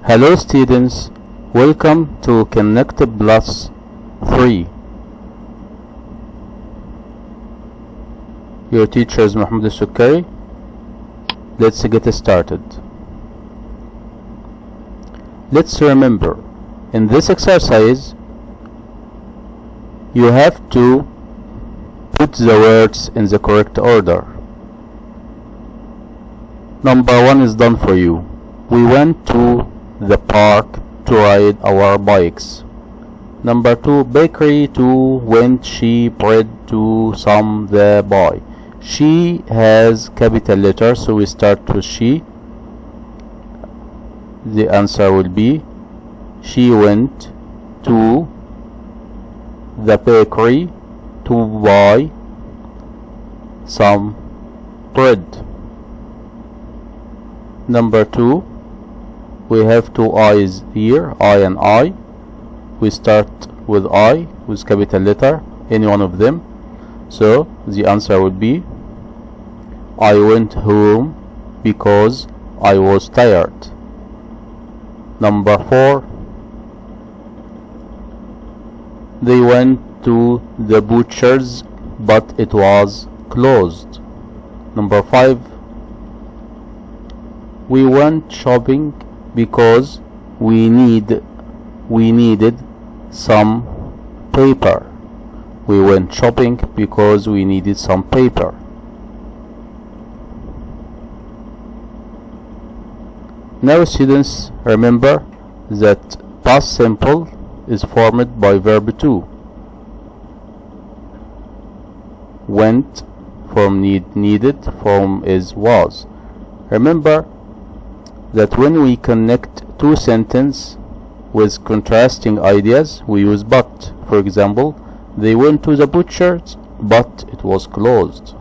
Hello students, welcome to Connect Plus 3. Your teacher is Muhammad Al-Sukkari. Let's get started. Let's remember, in this exercise you have to put the words in the correct order. Number 1 is done for you. We went to the park to ride our bikes. Number 2, bakery to went she bread to some the boy. She has capital letter, so we start with she. The answer will be she went to the bakery to buy some bread. Number 2, we have two I's here, I and I. We start with I with capital letter, any one of them. So the answer would be I went home because I was tired. Number 4, they went to the butcher's but it was closed. Number 5, we went shopping because we needed some paper. We went shopping because we needed some paper. Now students, remember that past simple is formed by verb to. Went from needed, from is was. Remember that when we connect two sentences with contrasting ideas, we use but. For example, they went to the butcher's but it was closed.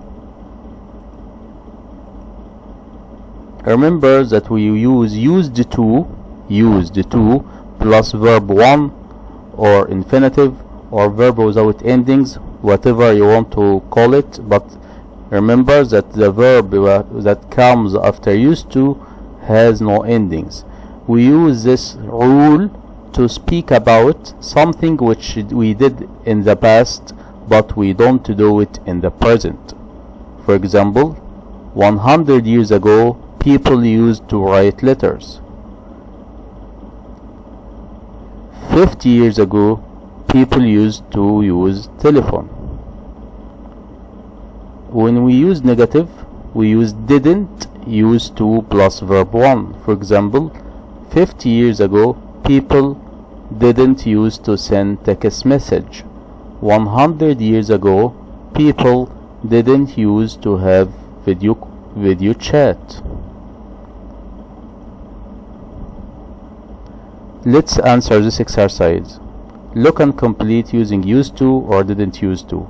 Remember that we use used to plus verb 1 or infinitive or verb without endings, whatever you want to call it, but remember that the verb that comes after used to has no endings. We use this rule to speak about something which we did in the past but we don't do it in the present. For example, 100 years ago people used to write letters. 50 years ago people used to use telephone. When we use negative, we use didn't, used to plus verb 1. For example, 50 years ago people didn't use to send text message. 100 years ago people didn't use to have video chat. Let's answer this exercise. Look and complete using used to or didn't use to.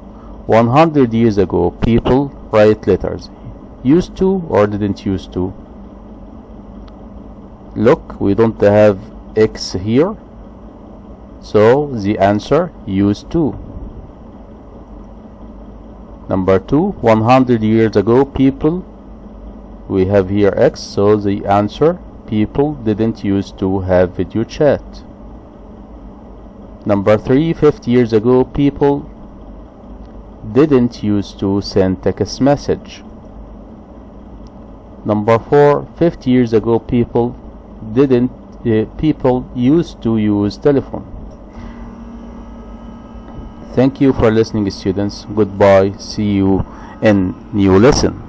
100 years ago people write letters. Used to or didn't used to? Look, we don't have X here, so the answer used to. Number 2, 100 years ago people, we have here X, so the answer people didn't used to have video chat. Number 3, 50 years ago people didn't used to send text message. Number 4, 50 years ago people used to use telephone. Thank you for listening students. Goodbye. See you in new lesson.